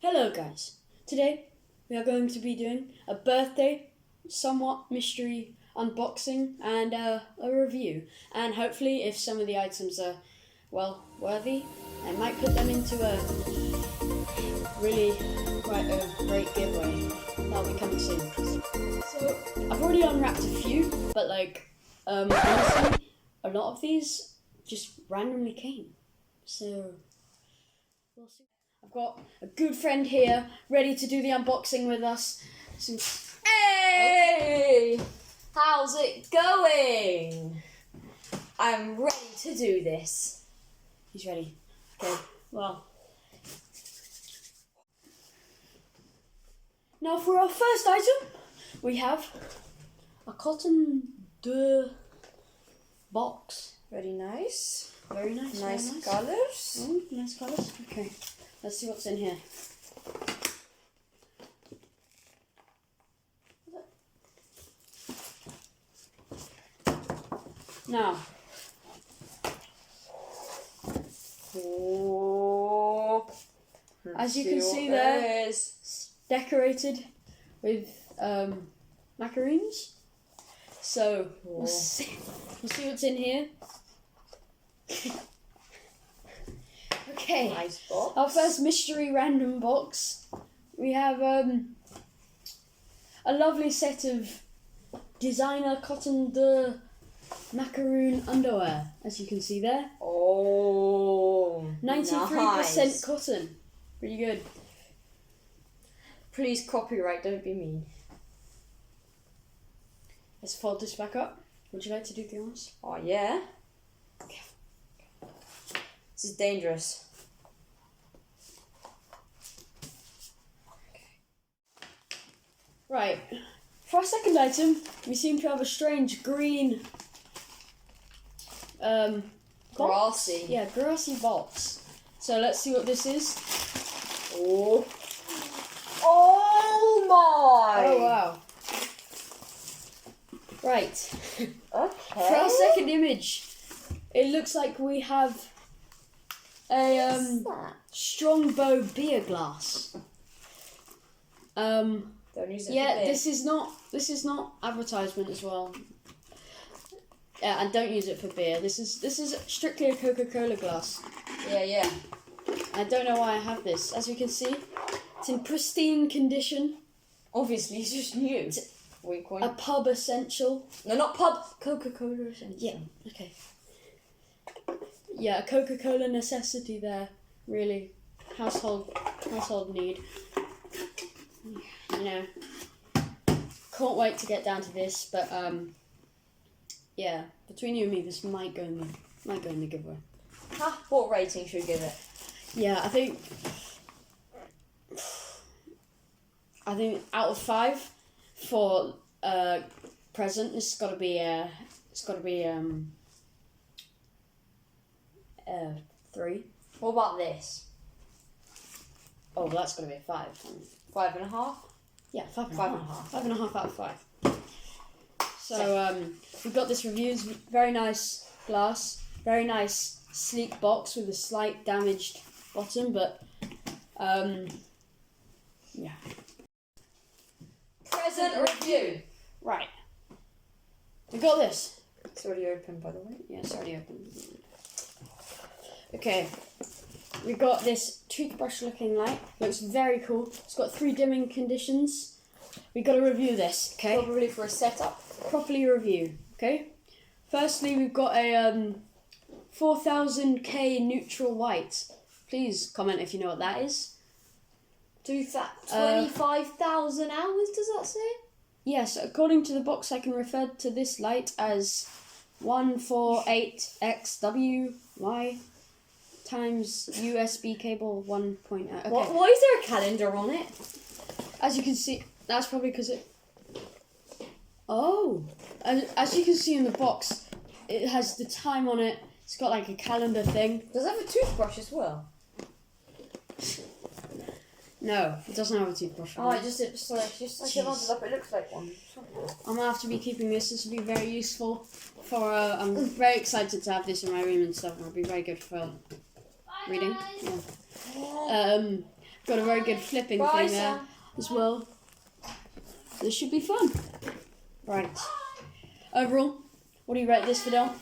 Hello guys, today we are going to be doing a birthday, somewhat mystery unboxing and a review, and hopefully if some of the items are, well, worthy, I might put them into a really quite a great giveaway. That'll be coming soon. So I've already unwrapped a few, but honestly, a lot of these just randomly came, so we'll see. I've got a good friend here, ready to do the unboxing with us. Hey! How's it going? I'm ready to do this. He's ready. Okay, well. Now for our first item, we have a Cotton De box. Very nice. Very nice. Nice very nice. colours. Oh, nice colours. Okay, let's see what's in here. Now, Oh, as you can see there, it's decorated with macaroons. So we'll see what's in here. Okay, Nice box. our first mystery random box. We have a lovely set of designer Cotton De macaroon underwear, as you can see there. Oh, 93% nice. cotton. Pretty good. Please copyright, don't be mean. Let's fold this back up. Would you like to do the honors? Oh yeah? This is dangerous. Right. For our second item, we seem to have a strange green box. Grassy. Yeah, grassy box. So let's see what this is. Oh. Oh my! Oh wow. Right. Okay. For our second image, it looks like we have a What's that? Strongbow beer glass. Don't use it Yeah, for this is not advertisement as well. Yeah, and don't use it for beer. This is strictly a Coca-Cola glass. Yeah. I don't know why I have this. As you can see, it's in pristine condition. Obviously, it's just new. Wink, wink. A pub essential. No, not pub. Coca-Cola essential. Yeah. Okay. Yeah, a Coca-Cola necessity there. Really, household need. You know, can't wait to get down to this. But yeah, between you and me, this might go in the giveaway. Huh? What rating should we give it? Yeah, I think out of 5 for present, it's got to be 3. What about this? Oh, well, that's got to be a 5. 5.5? Yeah, 5.5. 5.5. 5.5 out of 5. So we got this review. It's very nice glass, very nice sleek box with a slight damaged bottom, but yeah. Present review. Right. We got this. It's already open, by the way. Yeah, it's already open. Okay. We got this toothbrush looking light. Looks very cool. It's got 3 dimming conditions. We got to review this, okay? Probably for a setup. Properly review, okay? Firstly, we've got a 4000K neutral white. Please comment if you know what that is. 25,000 hours, does that say? Yes, according to the box, I can refer to this light as 148XWY times USB cable 1.0. Okay. Why is there a calendar on it? As you can see, that's probably because it... Oh! As you can see in the box, it has the time on it. It's got like a calendar thing. Does it have a toothbrush as well? No, it doesn't have a toothbrush on it. Just like it rounded up, it looks like one. I'm gonna have to be keeping this. This will be very useful for. I'm very excited to have this in my room and stuff. It'll be very good for reading. Yeah. Got a very good flipping Bye, thing there Sam. as well. This should be fun. Right. Overall, what do you rate this, Fidel?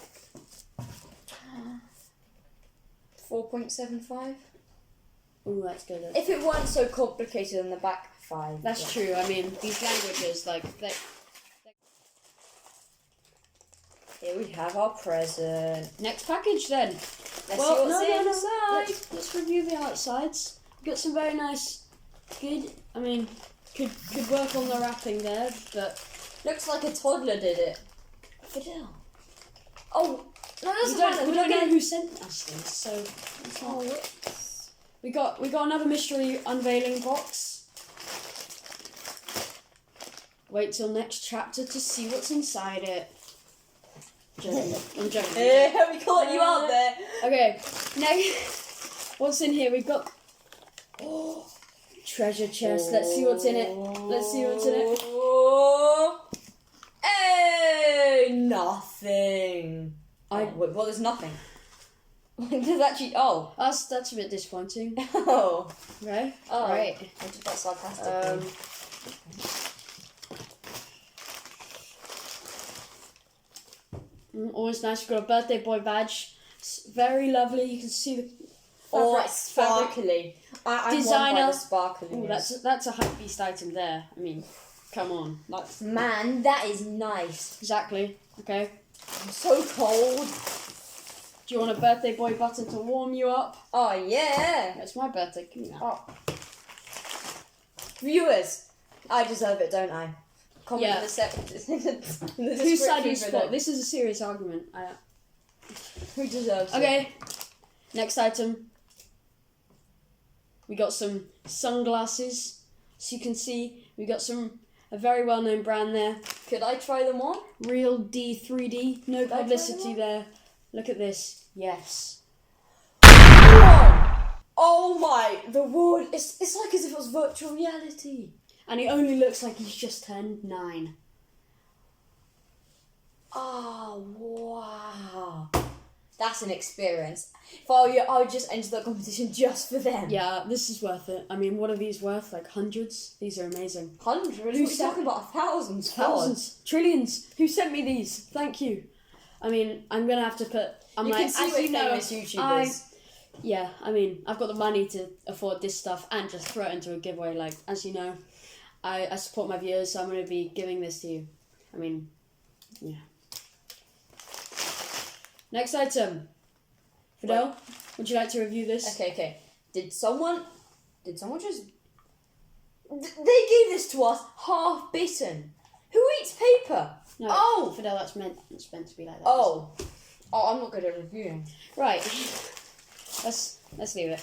4.75. Ooh, that's good. If it weren't so complicated in the back, 5. That's true. I mean, these languages, like, Here we have our present. next package then. Let's see what's inside. Let's review the outsides. Got some very nice, good. I mean, could work on the wrapping there, but Looks like a toddler did it. Fidel. Oh, no, that's we not don't know who sent us this. So it's not. Oh, whoops. we got another mystery unveiling box. Wait till next chapter to see what's inside it. Joking. I'm joking. Yeah, we caught you out there. Okay, next, what's in here? We've got treasure chest. Let's see what's in it. Let's see what's in it. Oh. Hey, nothing. Wait, well, there's nothing. There's actually, oh. That's a bit disappointing. Oh. Right? Oh. Right. I did that sarcastically. Always nice. We've got a birthday boy badge. It's very lovely. You can see the Oh, fabric. it's sparkly. I'm Designer. won by the sparkliness. Ooh, that's a hype beast item there. I mean, come on. That's Man, that is nice. exactly. Okay. I'm so cold. Do you want a birthday boy button to warm you up? Oh, yeah. It's my birthday. Give me that. Oh. Viewers, I deserve it, don't I? Comment Yeah. in the Whose side do you description spot? below. This is a serious argument. Who deserves it? Okay. Next item. We got some sunglasses. As you can see, we got a very well-known brand there. Could I try them on? Real D3D. No Could I try publicity them on? there. Look at this. Yes. Oh my, the word. It's like as if it was virtual reality. And he only looks like he's just turned 9. Oh, wow. That's an experience. If I were you, I would just enter the competition just for them. Yeah, this is worth it. I mean, what are these worth? Like hundreds? These are amazing. Hundreds? What are you talking about? Thousands? Thousands. Trillions. Who sent me these? Thank you. I mean, I'm going to have to put... You can see we're famous YouTubers. Yeah, I mean, I've got the money to afford this stuff and just throw it into a giveaway. Like, as you know, I support my viewers, so I'm going to be giving this to you. I mean, yeah. Next item. Fidel, would you like to review this? Okay. Did someone just... They gave this to us half bitten. Who eats paper? No, Oh! Fidel, it's meant to be like that. Oh, I'm not good at reviewing. Right. Let's leave it.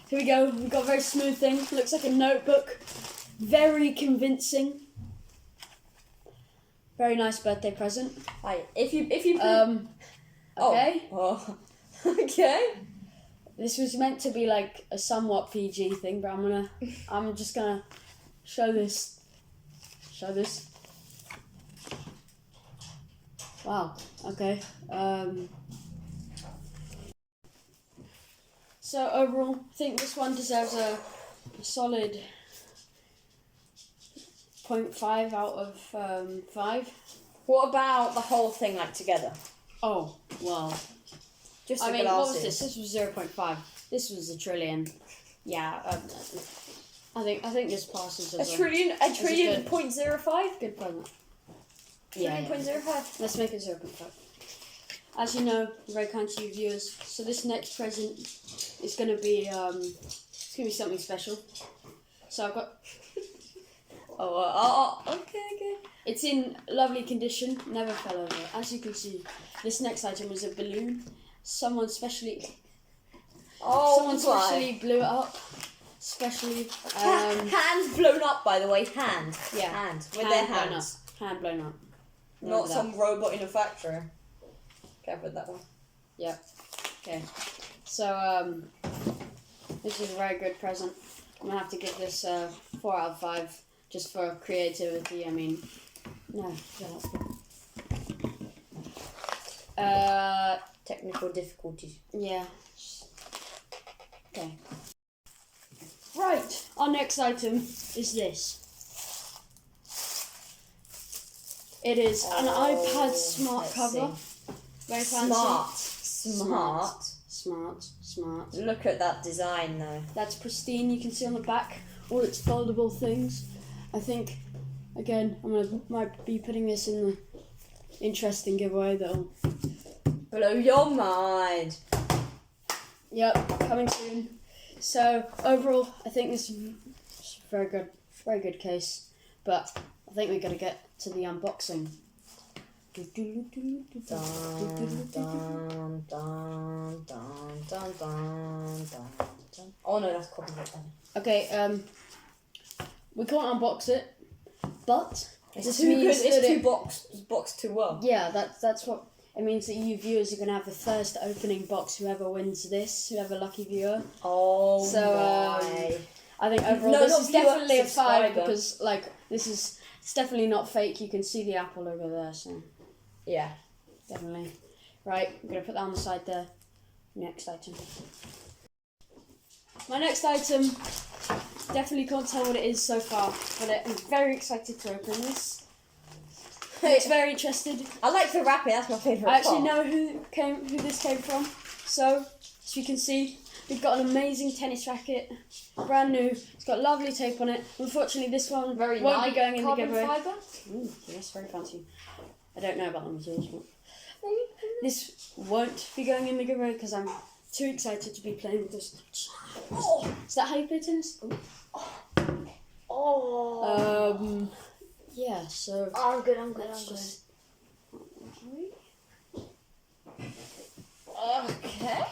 Here we go. We've got a very smooth thing. Looks like a notebook. Very convincing. Very nice birthday present. Hi. If you put... Okay. Oh. Okay. This was meant to be like a somewhat PG thing, but I'm just gonna show this. Wow. Okay. So overall, I think this one deserves a solid 0.5 out of 5. What about the whole thing like together? Oh, well. Just I the mean, what was glasses. this? This was 0.5. This was a trillion. Yeah, I think this passes as A trillion good. 0.05? good present. Trillion 0.05. Let's make it 0.5. As you know, very kind to you viewers. So this next present is gonna be something special. So I've got. Okay. It's in lovely condition. Never fell over. As you can see, this next item is a balloon. Someone specially blew it up. Specially. Hands blown up, by the way. Hand. Yeah. Hand. With their blown hands. up. Hand blown up. Not Remember some robot in a factory. Careful with that one. Yeah. Okay. So this is a very good present. I'm gonna have to give this 4 out of 5 just for creativity. I mean, no, that's good. Technical difficulties. Yeah. Okay. Right, our next item is this. It is an iPad smart let's cover. Very fancy. Smart. Look at that design though. That's pristine. You can see on the back all its foldable things. I think, again, might be putting this in the interesting giveaway that'll Blow your mind. Yep, coming soon. So overall, I think this is a very good case. But I think we're gonna get to the unboxing. Dun, dun, dun, dun, dun, dun, dun. Oh no, that's copyright. Okay, we can't unbox it, but It's this too good. means that It's too boxed too well. Yeah, that's what it means. That you viewers are gonna have the first opening box. Whoever wins this, whoever lucky viewer. Oh So, my. I think overall No, this not is viewer, definitely a 5 subscriber. because it's definitely not fake. You can see the Apple logo there, so Yeah. definitely. Right, I'm gonna put that on the side there. Next item. My next item, definitely can't tell what it is so far, but I'm very excited to open this. It's very interested. I like the wrapping. That's my favourite I actually part. know who this came from. So, as you can see, we've got an amazing tennis racket, brand new. It's got lovely tape on it. Unfortunately, this one Very won't light be going in the carbon giveaway. fibre. Ooh, yes, very fancy. I don't know about the materials, but this won't be going in the giveaway because I'm too excited to be playing with this. Oh. Is that how you play tennis? Oh. Yeah. So. I'm good. let's just- Okay.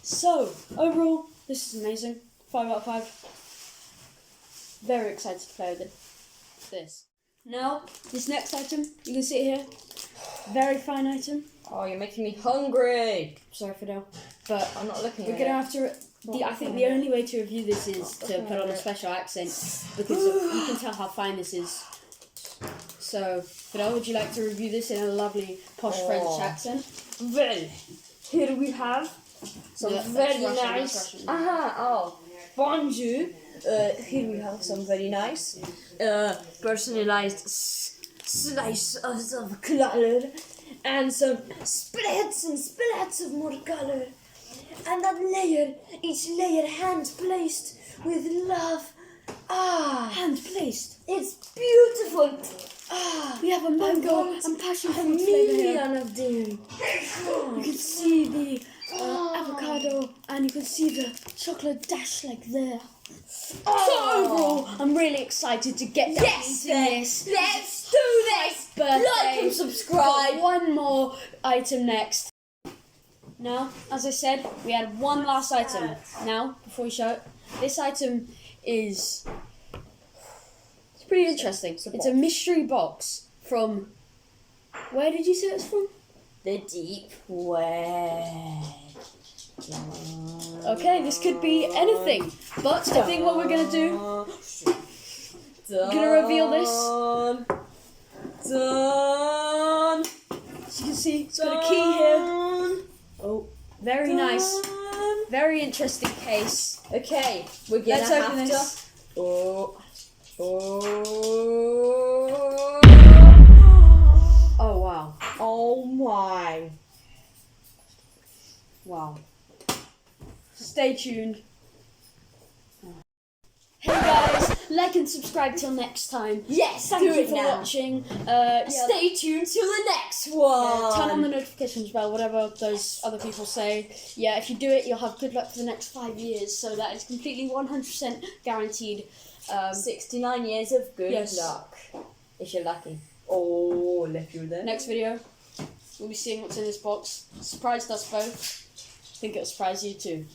So overall, this is amazing. 5 out of 5. Very excited to play with this. Now, this next item, you can see it here. Very fine item. Oh, you're making me hungry. Sorry, Fidel. But I'm not looking we're at gonna it. have to. I think the only way to review this is to put on a special accent because you can tell how fine this is. So, Fidel, would you like to review this in a lovely posh French accent? Well, here we have some Yeah, that's very Russian, nice. that's Russian. Oh, bonjour. Here we have some very nice personalized slice of color and some splats of more color. And that layer, each layer hand placed with love. Ah, Hand placed. it's beautiful. Ah, We have a mango want and passion a fruit flavour here. million of them. You can see the avocado and you can see the chocolate dash like there. So overall, I'm really excited to get down Yes, into then. this. Let's do this. Birthday. Like and Got subscribe. one more item next. Now, as I said, we had one last item. Now, before we show it, this item is it's pretty interesting. It's a mystery box from. Where did you say it's from? The deep web. Okay, this could be anything, but I think what we're gonna do, Dun, gonna reveal this. Dun, As you can see, it's got a key here. dun, Oh, very nice, dun. very interesting case. Okay, we're gonna Let's have open this. to. Oh wow, Oh my. wow. Stay tuned. Hey guys, like and subscribe till next time. Yes, Thank do you it for now. watching. Stay tuned till the next one. Turn on the notifications bell, whatever those other people say. Yeah, if you do it, you'll have good luck for the next 5 years. So that is completely 100% guaranteed. 69 years of good Yes. luck. If you're lucky. Oh, left you there. Next video, we'll be seeing what's in this box. Surprised us both. I think it'll surprise you too.